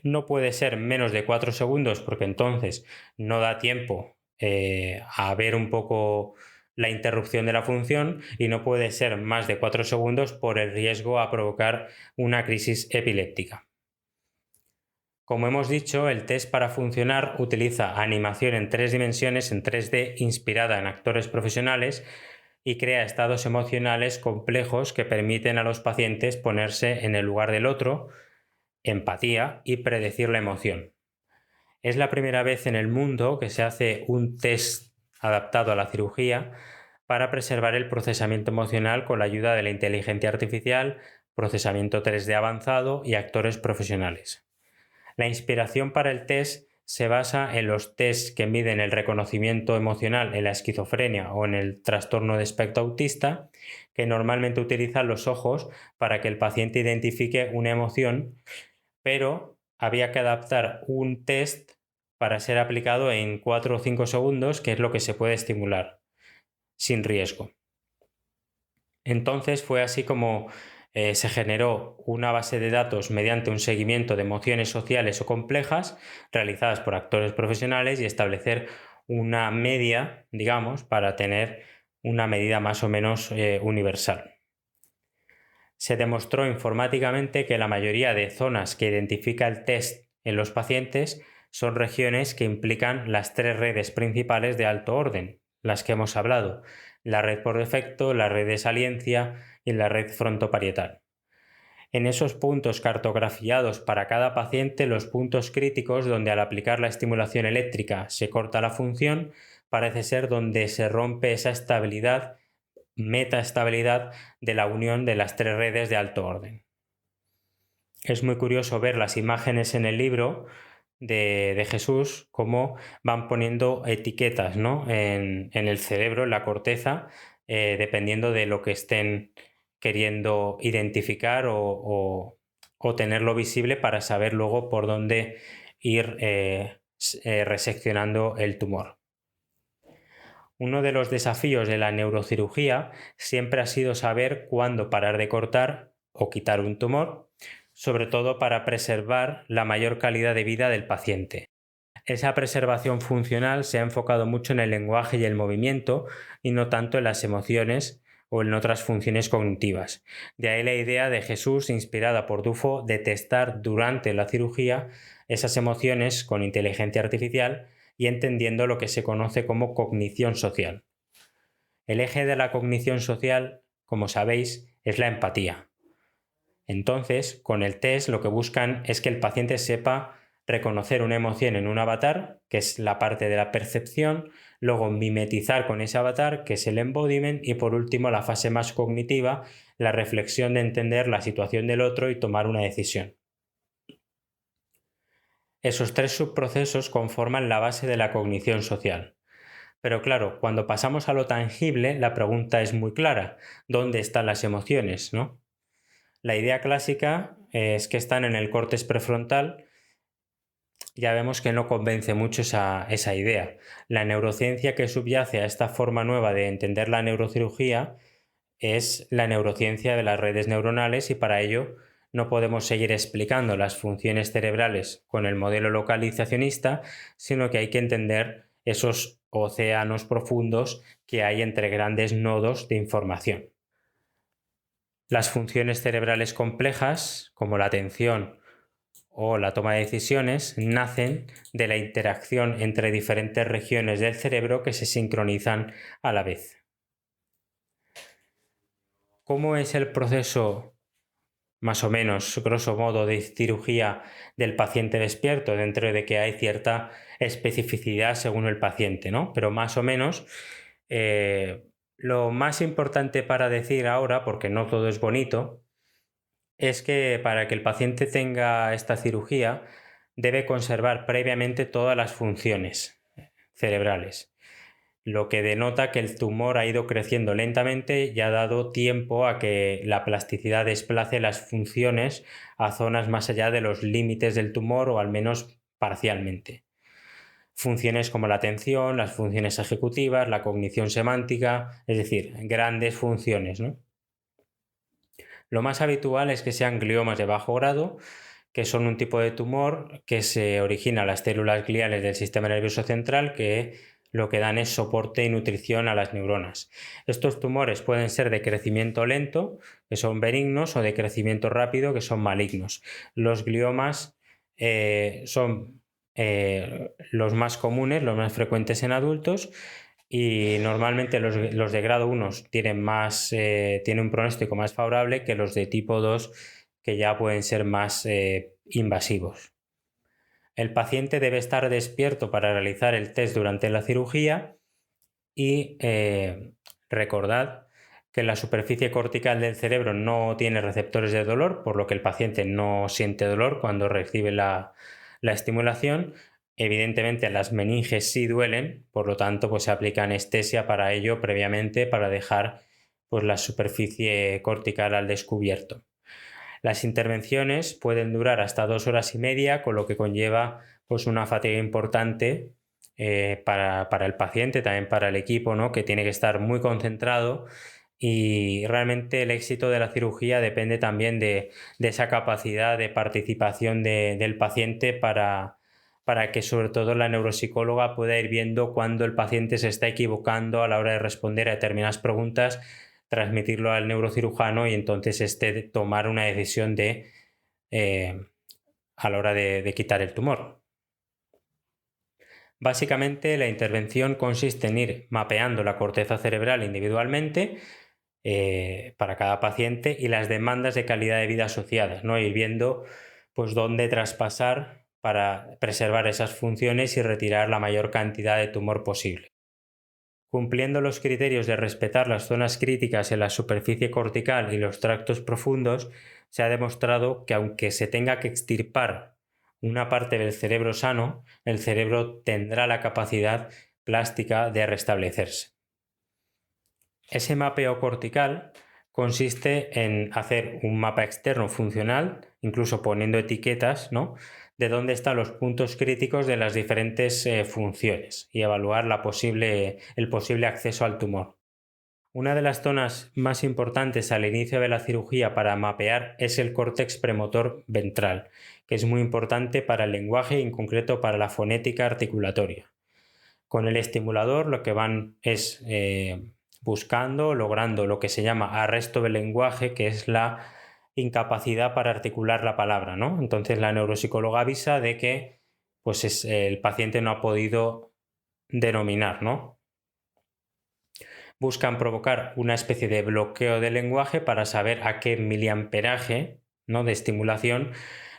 S1: No puede ser menos de 4 segundos porque entonces no da tiempo a ver un poco la interrupción de la función, y no puede ser más de 4 segundos por el riesgo a provocar una crisis epiléptica. Como hemos dicho, el test para funcionar utiliza animación en 3 dimensiones, en 3D, inspirada en actores profesionales, y crea estados emocionales complejos que permiten a los pacientes ponerse en el lugar del otro, empatía, y predecir la emoción. Es la primera vez en el mundo que se hace un test adaptado a la cirugía para preservar el procesamiento emocional con la ayuda de la inteligencia artificial, procesamiento 3D avanzado y actores profesionales. La inspiración para el test se basa en los tests que miden el reconocimiento emocional en la esquizofrenia o en el trastorno de espectro autista, que normalmente utilizan los ojos para que el paciente identifique una emoción, pero había que adaptar un test para ser aplicado en 4 o 5 segundos, que es lo que se puede estimular, sin riesgo. Entonces fue así como se generó una base de datos mediante un seguimiento de emociones sociales o complejas realizadas por actores profesionales, y establecer una media, digamos, para tener una medida más o menos universal. Se demostró informáticamente que la mayoría de zonas que identifica el test en los pacientes son regiones que implican las 3 redes principales de alto orden, las que hemos hablado: la red por defecto, la red de saliencia y la red frontoparietal. En esos puntos cartografiados para cada paciente, los puntos críticos donde al aplicar la estimulación eléctrica se corta la función, parece ser donde se rompe esa estabilidad, metaestabilidad de la unión de las tres redes de alto orden. Es muy curioso ver las imágenes en el libro de Jesús, cómo van poniendo etiquetas, ¿no? en el cerebro, en la corteza, dependiendo de lo que estén queriendo identificar o tenerlo visible para saber luego por dónde ir reseccionando el tumor. Uno de los desafíos de la neurocirugía siempre ha sido saber cuándo parar de cortar o quitar un tumor, sobre todo para preservar la mayor calidad de vida del paciente. Esa preservación funcional se ha enfocado mucho en el lenguaje y el movimiento y no tanto en las emociones o en otras funciones cognitivas. De ahí la idea de Jesús, inspirada por Dufo, de testar durante la cirugía esas emociones con inteligencia artificial y entendiendo lo que se conoce como cognición social. El eje de la cognición social, como sabéis, es la empatía. Entonces, con el test lo que buscan es que el paciente sepa reconocer una emoción en un avatar, que es la parte de la percepción, luego mimetizar con ese avatar, que es el embodiment, y por último la fase más cognitiva, la reflexión de entender la situación del otro y tomar una decisión. Esos tres subprocesos conforman la base de la cognición social. Pero claro, cuando pasamos a lo tangible, la pregunta es muy clara: ¿dónde están las emociones, no? La idea clásica es que están en el córtex prefrontal. Ya vemos que no convence mucho esa idea. La neurociencia que subyace a esta forma nueva de entender la neurocirugía es la neurociencia de las redes neuronales, y para ello no podemos seguir explicando las funciones cerebrales con el modelo localizacionista, sino que hay que entender esos océanos profundos que hay entre grandes nodos de información. Las funciones cerebrales complejas, como la atención o la toma de decisiones, nacen de la interacción entre diferentes regiones del cerebro que se sincronizan a la vez. ¿Cómo es el proceso, más o menos, grosso modo, de cirugía del paciente despierto? Dentro de que hay cierta especificidad según el paciente, ¿no? Pero más o menos, lo más importante para decir ahora, porque no todo es bonito, es que para que el paciente tenga esta cirugía debe conservar previamente todas las funciones cerebrales, lo que denota que el tumor ha ido creciendo lentamente y ha dado tiempo a que la plasticidad desplace las funciones a zonas más allá de los límites del tumor, o al menos parcialmente. Funciones como la atención, las funciones ejecutivas, la cognición semántica, es decir, grandes funciones, ¿no? Lo más habitual es que sean gliomas de bajo grado, que son un tipo de tumor que se origina en las células gliales del sistema nervioso central, que lo que dan es soporte y nutrición a las neuronas. Estos tumores pueden ser de crecimiento lento, que son benignos, o de crecimiento rápido, que son malignos. Los gliomas son los más comunes, los más frecuentes en adultos, y normalmente los de grado 1 tienen un pronóstico más favorable que los de tipo 2, que ya pueden ser más invasivos. El paciente debe estar despierto para realizar el test durante la cirugía, y recordad que la superficie cortical del cerebro no tiene receptores de dolor, por lo que el paciente no siente dolor cuando recibe la estimulación. Evidentemente las meninges sí duelen, por lo tanto pues se aplica anestesia para ello previamente, para dejar pues la superficie cortical al descubierto. Las intervenciones pueden durar hasta 2 horas y media, con lo que conlleva pues una fatiga importante para el paciente, también para el equipo, ¿no? Que tiene que estar muy concentrado, y realmente el éxito de la cirugía depende también de esa capacidad de participación del paciente para que sobre todo la neuropsicóloga pueda ir viendo cuando el paciente se está equivocando a la hora de responder a determinadas preguntas, transmitirlo al neurocirujano y entonces tomar una decisión a la hora de quitar el tumor. Básicamente la intervención consiste en ir mapeando la corteza cerebral individualmente, para cada paciente y las demandas de calidad de vida asociadas, ¿no? Ir viendo pues dónde traspasar para preservar esas funciones y retirar la mayor cantidad de tumor posible. Cumpliendo los criterios de respetar las zonas críticas en la superficie cortical y los tractos profundos, se ha demostrado que aunque se tenga que extirpar una parte del cerebro sano, el cerebro tendrá la capacidad plástica de restablecerse. Ese mapeo cortical consiste en hacer un mapa externo funcional, incluso poniendo etiquetas, ¿no?, de dónde están los puntos críticos de las diferentes funciones y evaluar el posible acceso al tumor. Una de las zonas más importantes al inicio de la cirugía para mapear es el córtex premotor ventral, que es muy importante para el lenguaje y en concreto para la fonética articulatoria. Con el estimulador lo que van es logrando lo que se llama arresto del lenguaje, que es la incapacidad para articular la palabra, ¿no? Entonces la neuropsicóloga avisa de que pues el paciente no ha podido denominar, ¿no? Buscan provocar una especie de bloqueo del lenguaje para saber a qué miliamperaje, ¿no?, de estimulación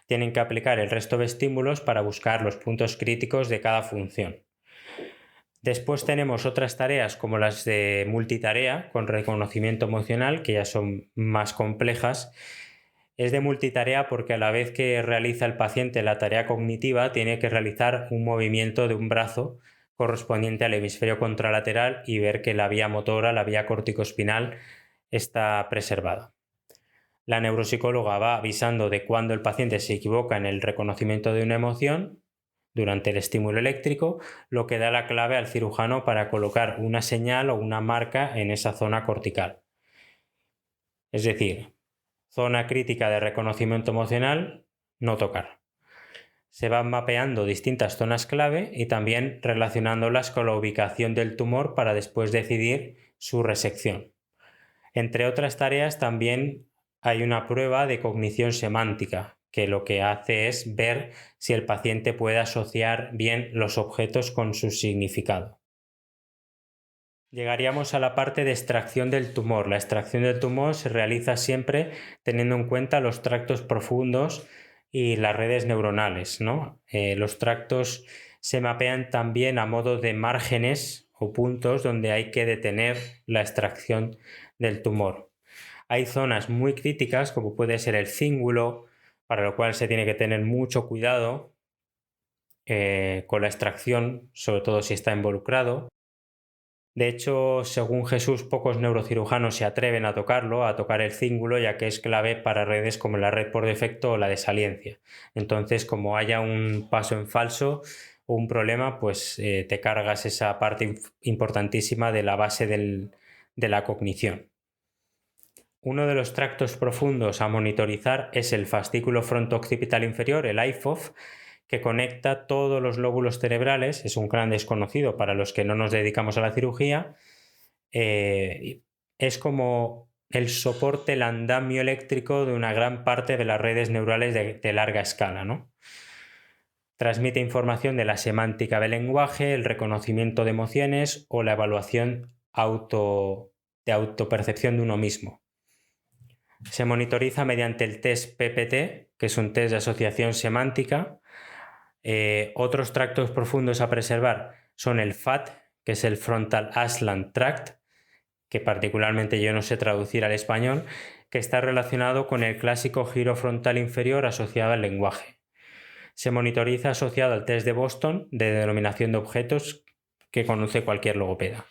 S1: tienen que aplicar el resto de estímulos para buscar los puntos críticos de cada función. Después tenemos otras tareas como las de multitarea con reconocimiento emocional, que ya son más complejas. Es de multitarea porque a la vez que realiza el paciente la tarea cognitiva, tiene que realizar un movimiento de un brazo correspondiente al hemisferio contralateral y ver que la vía motora, la vía corticoespinal, está preservada. La neuropsicóloga va avisando de cuando el paciente se equivoca en el reconocimiento de una emoción durante el estímulo eléctrico, lo que da la clave al cirujano para colocar una señal o una marca en esa zona cortical. Es decir, zona crítica de reconocimiento emocional, no tocar. Se van mapeando distintas zonas clave y también relacionándolas con la ubicación del tumor para después decidir su resección. Entre otras tareas, también hay una prueba de cognición semántica, que lo que hace es ver si el paciente puede asociar bien los objetos con su significado. Llegaríamos a la parte de extracción del tumor. La extracción del tumor se realiza siempre teniendo en cuenta los tractos profundos y las redes neuronales, ¿no? Los tractos se mapean también a modo de márgenes o puntos donde hay que detener la extracción del tumor. Hay zonas muy críticas, como puede ser el cíngulo, para lo cual se tiene que tener mucho cuidado con la extracción, sobre todo si está involucrado. De hecho, según Jesús, pocos neurocirujanos se atreven a tocarlo, a tocar el cíngulo, ya que es clave para redes como la red por defecto o la de saliencia. Entonces, como haya un paso en falso o un problema, pues te cargas esa parte importantísima de la base de la cognición. Uno de los tractos profundos a monitorizar es el fascículo fronto-occipital inferior, el IFOF, que conecta todos los lóbulos cerebrales. Es un gran desconocido para los que no nos dedicamos a la cirugía. Es como el soporte, el andamio eléctrico de una gran parte de las redes neurales de larga escala, ¿no? Transmite información de la semántica del lenguaje, el reconocimiento de emociones o la evaluación de autopercepción de uno mismo. Se monitoriza mediante el test PPT, que es un test de asociación semántica. Otros tractos profundos a preservar son el FAT, que es el Frontal Aslant Tract, que particularmente yo no sé traducir al español, que está relacionado con el clásico giro frontal inferior asociado al lenguaje. Se monitoriza asociado al test de Boston de denominación de objetos que conoce cualquier logopeda.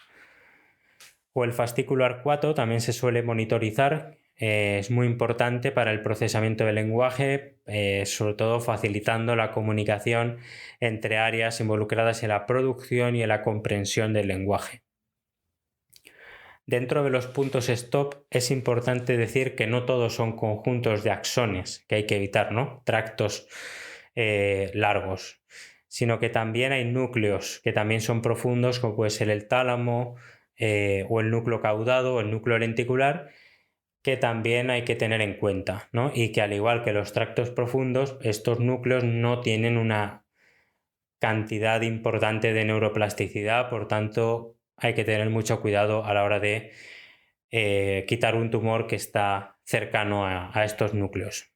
S1: O el fascículo arcuato también se suele monitorizar. Es muy importante para el procesamiento del lenguaje, sobre todo facilitando la comunicación entre áreas involucradas en la producción y en la comprensión del lenguaje. Dentro de los puntos stop es importante decir que no todos son conjuntos de axones que hay que evitar, ¿no? Tractos largos, sino que también hay núcleos que también son profundos, como puede ser el tálamo o el núcleo caudado o el núcleo lenticular, que también hay que tener en cuenta, ¿no? Y que al igual que los tractos profundos, estos núcleos no tienen una cantidad importante de neuroplasticidad, por tanto hay que tener mucho cuidado a la hora de quitar un tumor que está cercano a estos núcleos.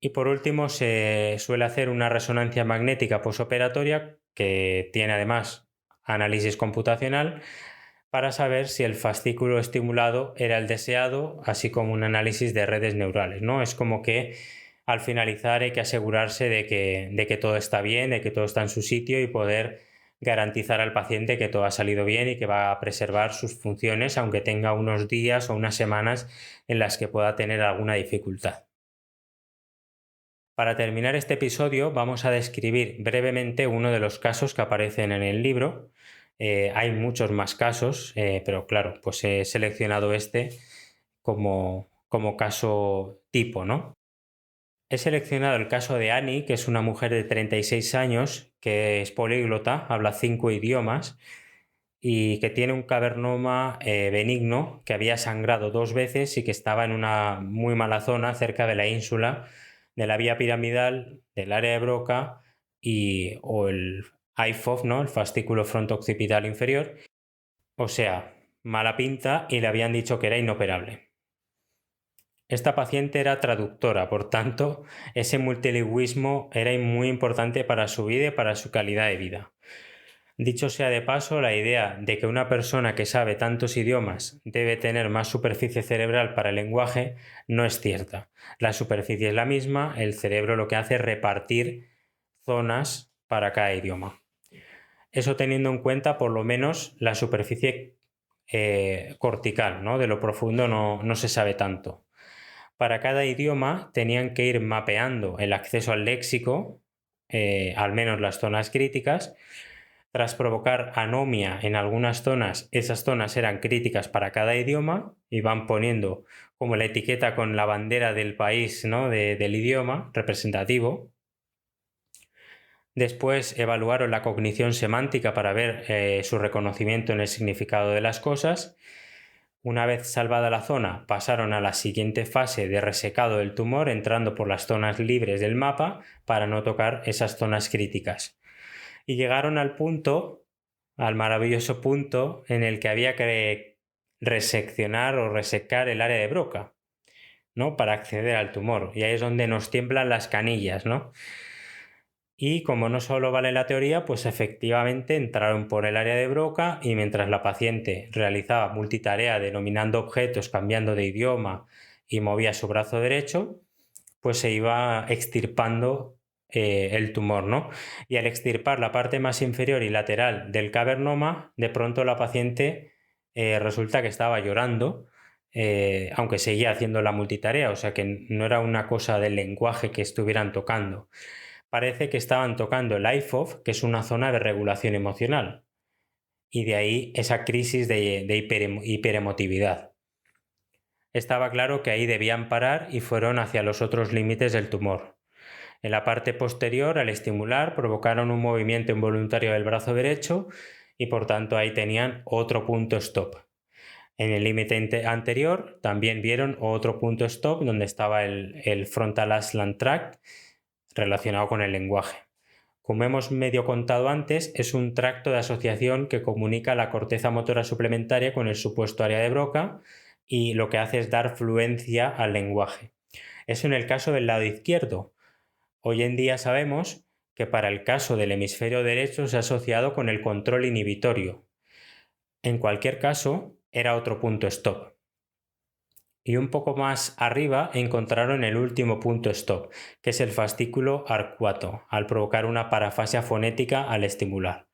S1: Y por último, se suele hacer una resonancia magnética posoperatoria que tiene además análisis computacional para saber si el fascículo estimulado era el deseado, así como un análisis de redes neurales, ¿no? Es como que al finalizar hay que asegurarse de que todo está bien, de que todo está en su sitio y poder garantizar al paciente que todo ha salido bien y que va a preservar sus funciones, aunque tenga unos días o unas semanas en las que pueda tener alguna dificultad. Para terminar este episodio vamos a describir brevemente uno de los casos que aparecen en el libro. Hay muchos más casos, pero claro, pues he seleccionado este como caso tipo, ¿no? He seleccionado el caso de Annie, que es una mujer de 36 años, que es políglota, habla 5 idiomas y que tiene un cavernoma benigno que había sangrado 2 veces y que estaba en una muy mala zona cerca de la ínsula de la vía piramidal, del área de Broca o el IFOF, ¿no? El fascículo fronto-occipital inferior. O sea, mala pinta y le habían dicho que era inoperable. Esta paciente era traductora, por tanto, ese multilingüismo era muy importante para su vida y para su calidad de vida. Dicho sea de paso, la idea de que una persona que sabe tantos idiomas debe tener más superficie cerebral para el lenguaje no es cierta. La superficie es la misma, el cerebro lo que hace es repartir zonas para cada idioma. Eso teniendo en cuenta por lo menos la superficie cortical, ¿no? De lo profundo no se sabe tanto. Para cada idioma tenían que ir mapeando el acceso al léxico, al menos las zonas críticas. Tras provocar anomia en algunas zonas, esas zonas eran críticas para cada idioma y van poniendo como la etiqueta con la bandera del país, ¿no? Del idioma representativo. Después evaluaron la cognición semántica para ver su reconocimiento en el significado de las cosas. Una vez salvada la zona, pasaron a la siguiente fase de resecado del tumor, entrando por las zonas libres del mapa para no tocar esas zonas críticas. Y llegaron al maravilloso punto en el que había que reseccionar o resecar el área de Broca, ¿no? Para acceder al tumor. Y ahí es donde nos tiemblan las canillas, ¿no? Y como no solo vale la teoría, pues efectivamente entraron por el área de Broca y mientras la paciente realizaba multitarea denominando objetos, cambiando de idioma y movía su brazo derecho, pues se iba extirpando el tumor, ¿no? Y al extirpar la parte más inferior y lateral del cavernoma, de pronto la paciente resulta que estaba llorando, aunque seguía haciendo la multitarea, o sea que no era una cosa del lenguaje que estuvieran tocando. Parece que estaban tocando el IFOF, que es una zona de regulación emocional, y de ahí esa crisis de hiperemotividad. Estaba claro que ahí debían parar y fueron hacia los otros límites del tumor. En la parte posterior, al estimular, provocaron un movimiento involuntario del brazo derecho y por tanto ahí tenían otro punto stop. En el límite anterior también vieron otro punto stop donde estaba el frontal ascending tract relacionado con el lenguaje. Como hemos medio contado antes, es un tracto de asociación que comunica la corteza motora suplementaria con el supuesto área de Broca y lo que hace es dar fluencia al lenguaje. Eso en el caso del lado izquierdo. Hoy en día sabemos que para el caso del hemisferio derecho se ha asociado con el control inhibitorio. En cualquier caso, era otro punto stop. Y un poco más arriba encontraron el último punto stop, que es el fascículo arcuato, al provocar una parafasia fonética al estimular.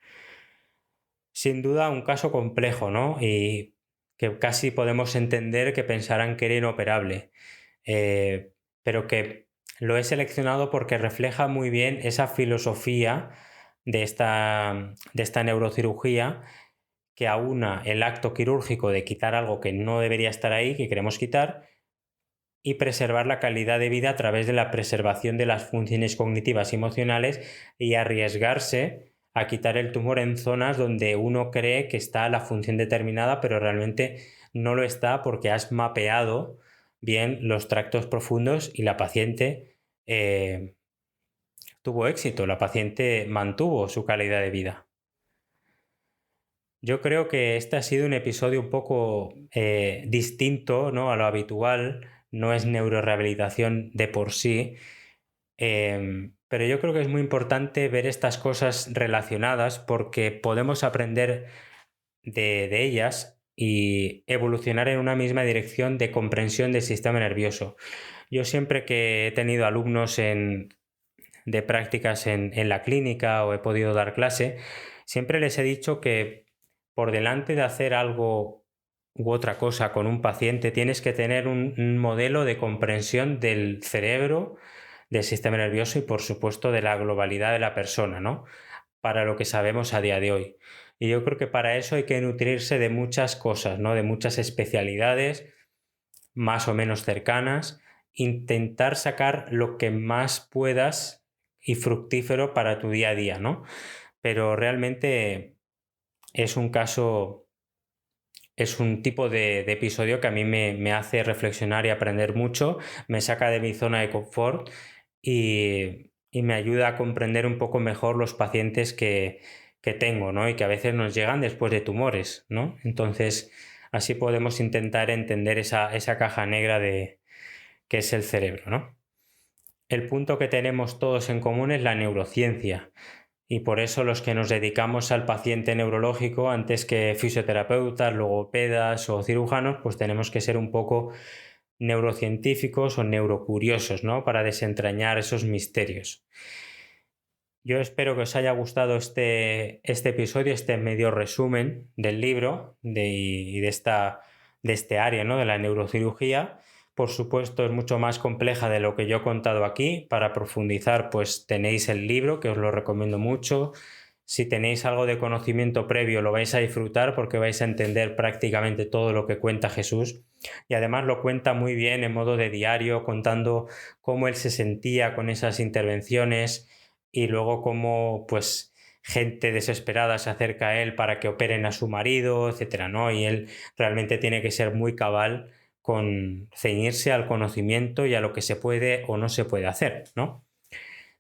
S1: Sin duda un caso complejo, ¿no? Y que casi podemos entender que pensarán que era inoperable, pero que lo he seleccionado porque refleja muy bien esa filosofía de esta neurocirugía que aúna el acto quirúrgico de quitar algo que no debería estar ahí, que queremos quitar, y preservar la calidad de vida a través de la preservación de las funciones cognitivas y emocionales y arriesgarse a quitar el tumor en zonas donde uno cree que está la función determinada, pero realmente no lo está porque has mapeado bien los tractos profundos y la paciente tuvo éxito, la paciente mantuvo su calidad de vida. Yo creo que este ha sido un episodio un poco distinto, ¿no?, a lo habitual. No es neurorehabilitación de por sí, pero yo creo que es muy importante ver estas cosas relacionadas porque podemos aprender de ellas y evolucionar en una misma dirección de comprensión del sistema nervioso. Yo siempre que he tenido alumnos de prácticas en la clínica o he podido dar clase, siempre les he dicho que por delante de hacer algo u otra cosa con un paciente, tienes que tener un modelo de comprensión del cerebro, del sistema nervioso y, por supuesto, de la globalidad de la persona, ¿no? Para lo que sabemos a día de hoy. Y yo creo que para eso hay que nutrirse de muchas cosas, ¿no? De muchas especialidades más o menos cercanas, intentar sacar lo que más puedas y fructífero para tu día a día, ¿no? Pero realmente es un caso, es un tipo de episodio que a mí me hace reflexionar y aprender mucho, me saca de mi zona de confort y me ayuda a comprender un poco mejor los pacientes que tengo, ¿no? Y que a veces nos llegan después de tumores, ¿no? Entonces, así podemos intentar entender esa caja negra que es el cerebro, ¿no? El punto que tenemos todos en común es la neurociencia. Y por eso los que nos dedicamos al paciente neurológico, antes que fisioterapeutas, logopedas o cirujanos, pues tenemos que ser un poco neurocientíficos o neurocuriosos, ¿no? Para desentrañar esos misterios. Yo espero que os haya gustado este episodio, este medio resumen del libro y de este área, ¿no?, de la neurocirugía. Por supuesto, es mucho más compleja de lo que yo he contado aquí. Para profundizar, pues tenéis el libro, que os lo recomiendo mucho. Si tenéis algo de conocimiento previo, lo vais a disfrutar porque vais a entender prácticamente todo lo que cuenta Jesús. Y además lo cuenta muy bien en modo de diario, contando cómo él se sentía con esas intervenciones y luego cómo, pues, gente desesperada se acerca a él para que operen a su marido, etcétera, ¿no? Y él realmente tiene que ser muy cabal con ceñirse al conocimiento y a lo que se puede o no se puede hacer, ¿no?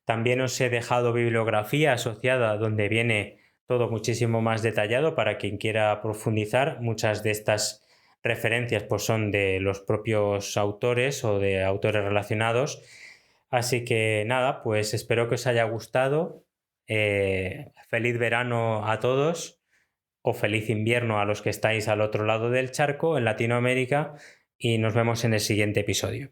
S1: También os he dejado bibliografía asociada donde viene todo muchísimo más detallado para quien quiera profundizar. Muchas de estas referencias pues son de los propios autores o de autores relacionados. Así que nada, pues espero que os haya gustado. Feliz verano a todos o feliz invierno a los que estáis al otro lado del charco, en Latinoamérica, y nos vemos en el siguiente episodio.